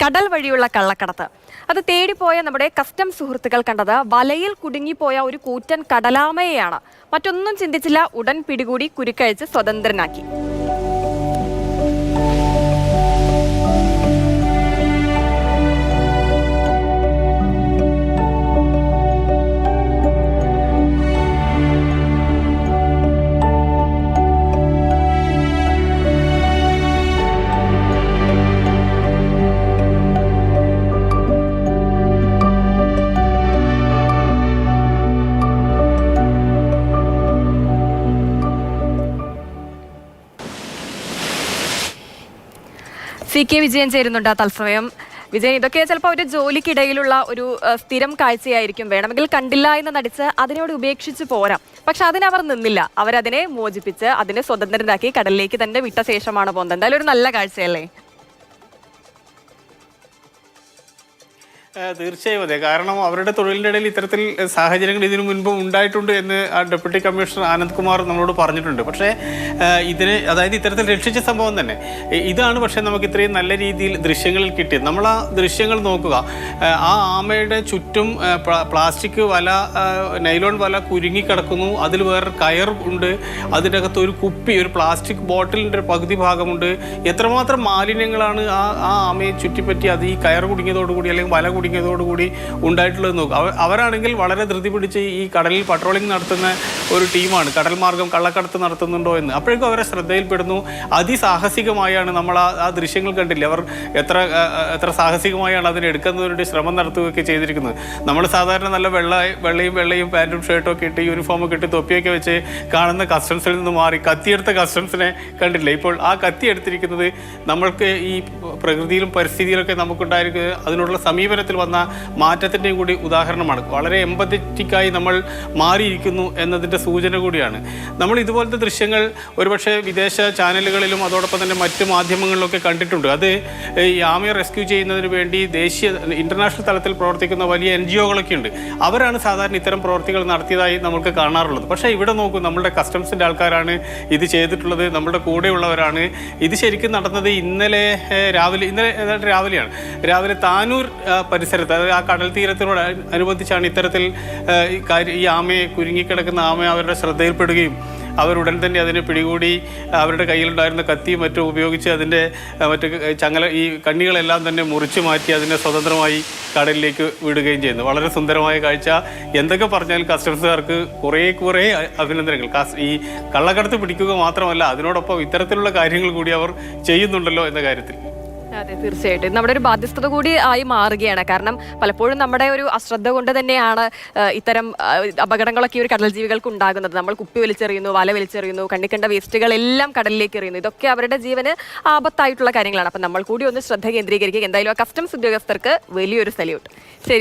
കടൽ വഴിയുള്ള കള്ളക്കടത്ത് അത് തേടിപ്പോയ നമ്മുടെ കസ്റ്റംസ് സുഹൃത്തുക്കൾ കണ്ടത് വലയിൽ കുടുങ്ങിപ്പോയ ഒരു കൂറ്റൻ കടലാമയെയാണ്. മറ്റൊന്നും ചിന്തിച്ചില്ല, ഉടൻ പിടികൂടി കുരുക്കഴിച്ച് സ്വതന്ത്രനാക്കി. CK വിജയൻ ചേരുന്നുണ്ട് തത്സമയം. വിജയൻ, ഇതൊക്കെ ചിലപ്പോൾ ഒരു ജോലിക്കിടയിലുള്ള ഒരു സ്ഥിരം കാഴ്ചയായിരിക്കും. വേണമെങ്കിൽ കണ്ടില്ല എന്ന് നടിച്ച് അതിനോട് ഉപേക്ഷിച്ച് പോരാം. പക്ഷെ അതിനവർ നിന്നില്ല. അവരതിനെ മോചിപ്പിച്ച് അതിനെ സ്വതന്ത്രരാക്കി കടലിലേക്ക് തന്നെ വിട്ട ശേഷമാണ് പോകുന്നത്. എന്തായാലും ഒരു നല്ല കാഴ്ചയല്ലേ? തീർച്ചയായും അതെ. കാരണം അവരുടെ തൊഴിലിൻ്റെ ഇടയിൽ ഇത്തരത്തിൽ സാഹചര്യങ്ങൾ ഇതിനു മുൻപും ഉണ്ടായിട്ടുണ്ട് എന്ന് ഡെപ്യൂട്ടി കമ്മീഷണർ ആനന്ദ് കുമാർ നമ്മളോട് പറഞ്ഞിട്ടുണ്ട്. പക്ഷേ അതായത് ഇത്തരത്തിൽ രക്ഷിച്ച സംഭവം തന്നെ ഇതാണ്. പക്ഷേ നമുക്ക് ഇത്രയും നല്ല രീതിയിൽ ദൃശ്യങ്ങളിൽ കിട്ടിയത്. നമ്മൾ ആ ദൃശ്യങ്ങൾ നോക്കുക. ആ ആമയുടെ ചുറ്റും പ്ലാസ്റ്റിക് വല, നൈലോൺ വല കുരുങ്ങിക്കിടക്കുന്നു. അതിൽ വേറെ കയർ ഉണ്ട്. അതിൻ്റെ അകത്ത് ഒരു കുപ്പി, ഒരു പ്ലാസ്റ്റിക് ബോട്ടിലിൻ്റെ പകുതി ഭാഗമുണ്ട്. എത്രമാത്രം മാലിന്യങ്ങളാണ് ആ ആമയെ ചുറ്റിപ്പറ്റി അത് ഈ കയർ കുടുങ്ങിയതോടുകൂടി അല്ലെങ്കിൽ വല കുടുങ്ങിയതോടുകൂടി ഉണ്ടായിട്ടുള്ളത് നോക്കുക. അവരാണെങ്കിൽ വളരെ ധൃതി പിടിച്ച് ഈ കടലിൽ പട്രോളിംഗ് നടത്തുന്ന ഒരു ടീമാണ്. കടൽ മാർഗം കള്ളക്കടത്ത് നടത്തുന്നുണ്ടോ എന്ന് അപ്പോഴേക്കും അവരെ ശ്രദ്ധയിൽപ്പെടുന്നു. അതിസാഹസികമായാണ് നമ്മൾ ആ ദൃശ്യങ്ങൾ കണ്ടില്ലേ, അവർ എത്ര സാഹസികമായാണ് അതിനെടുക്കുന്നതിനുവേണ്ടി ശ്രമം നടത്തുകയൊക്കെ ചെയ്തിരിക്കുന്നത്. നമ്മൾ സാധാരണ നല്ല വെള്ളയും പാൻറ്റും ഷർട്ടും ഒക്കെ ഇട്ട് യൂണിഫോമൊക്കെ ഇട്ട് തൊപ്പിയൊക്കെ വെച്ച് കാണുന്ന കസ്റ്റംസിൽ നിന്ന് മാറി കത്തിയെടുത്ത കസ്റ്റംസിനെ കണ്ടില്ലേ. ഇപ്പോൾ ആ കത്തി എടുത്തിരിക്കുന്നത് നമ്മൾക്ക് ഈ പ്രകൃതിയിലും പരിസ്ഥിതിയിലൊക്കെ നമുക്കുണ്ടായിരിക്കുന്നത് അതിനുള്ള സമീപനത്തിൽ വന്ന മാറ്റത്തിൻ്റെയും കൂടി ഉദാഹരണമാണ്. വളരെ എമ്പത്തറ്റിക്കായി നമ്മൾ മാറിയിരിക്കുന്നു എന്നതിൻ്റെ സൂചന കൂടിയാണ്. നമ്മൾ ഇതുപോലത്തെ ദൃശ്യങ്ങൾ ഒരുപക്ഷെ വിദേശ ചാനലുകളിലും അതോടൊപ്പം തന്നെ മറ്റ് മാധ്യമങ്ങളിലൊക്കെ കണ്ടിട്ടുണ്ട്. അത് ഈ ആമയെ റെസ്ക്യൂ ചെയ്യുന്നതിന് വേണ്ടി ഇൻ്റർനാഷണൽ തലത്തിൽ പ്രവർത്തിക്കുന്ന വലിയ NGOകളൊക്കെ ഉണ്ട്. അവരാണ് സാധാരണ ഇത്തരം പ്രവർത്തികൾ നടത്തിയതായി നമുക്ക് കാണാറുള്ളത്. പക്ഷേ ഇവിടെ നോക്കൂ, നമ്മളുടെ കസ്റ്റംസിൻ്റെ ആൾക്കാരാണ് ഇത് ചെയ്തിട്ടുള്ളത്. നമ്മുടെ കൂടെയുള്ളവരാണ്. ഇത് ശരിക്കും നടന്നത് ഇന്നലെ രാവിലെയാണ്. രാവിലെ താനൂർ പരിസരത്ത്, അതായത് ആ കടൽ തീരത്തിനോട് അനുബന്ധിച്ചാണ് ഇത്തരത്തിൽ ഈ ആമയെ, കുരുങ്ങിക്കിടക്കുന്ന ആമയെ അവരുടെ ശ്രദ്ധയിൽപ്പെടുകയും അവരുടൻ തന്നെ അതിനെ പിടികൂടി അവരുടെ കയ്യിലുണ്ടായിരുന്ന കത്തിയും മറ്റും ഉപയോഗിച്ച് അതിൻ്റെ ഈ കണ്ണികളെല്ലാം തന്നെ മുറിച്ചു മാറ്റി അതിനെ സ്വതന്ത്രമായി കടലിലേക്ക് വിടുകയും ചെയ്യുന്നു. വളരെ സുന്ദരമായ കാഴ്ച. എന്തൊക്കെ പറഞ്ഞാലും കസ്റ്റംസുകാർക്ക് കുറേ അഭിനന്ദനങ്ങൾ. ഈ കള്ളക്കടത്ത് പിടിക്കുക മാത്രമല്ല, അതിനോടൊപ്പം ഇത്തരത്തിലുള്ള കാര്യങ്ങൾ കൂടി അവർ ചെയ്യുന്നുണ്ടല്ലോ എന്ന കാര്യത്തിൽ. അതെ, തീർച്ചയായിട്ടും നമ്മുടെ ഒരു ബാധ്യസ്ഥത കൂടി ആയി മാറുകയാണ്. കാരണം പലപ്പോഴും നമ്മുടെ ഒരു അശ്രദ്ധ കൊണ്ട് തന്നെയാണ് ഇത്തരം അപകടങ്ങളൊക്കെ ഒരു കടൽ ജീവികൾക്ക് ഉണ്ടാകുന്നത്. നമ്മൾ കുപ്പി വലിച്ചെറിയുന്നു, വല വലിച്ചെറിയുന്നു, കണ്ണിക്കണ്ട വേസ്റ്റുകളെല്ലാം കടലിലേക്ക് എറിയുന്നു. ഇതൊക്കെ അവരുടെ ജീവന് ആപത്തായിട്ടുള്ള കാര്യങ്ങളാണ്. അപ്പം നമ്മൾ കൂടി ഒന്ന് ശ്രദ്ധ കേന്ദ്രീകരിക്കുക. എന്തായാലും ആ കസ്റ്റംസ് ഉദ്യോഗസ്ഥർക്ക് വലിയൊരു സല്യൂട്ട്. ശരി.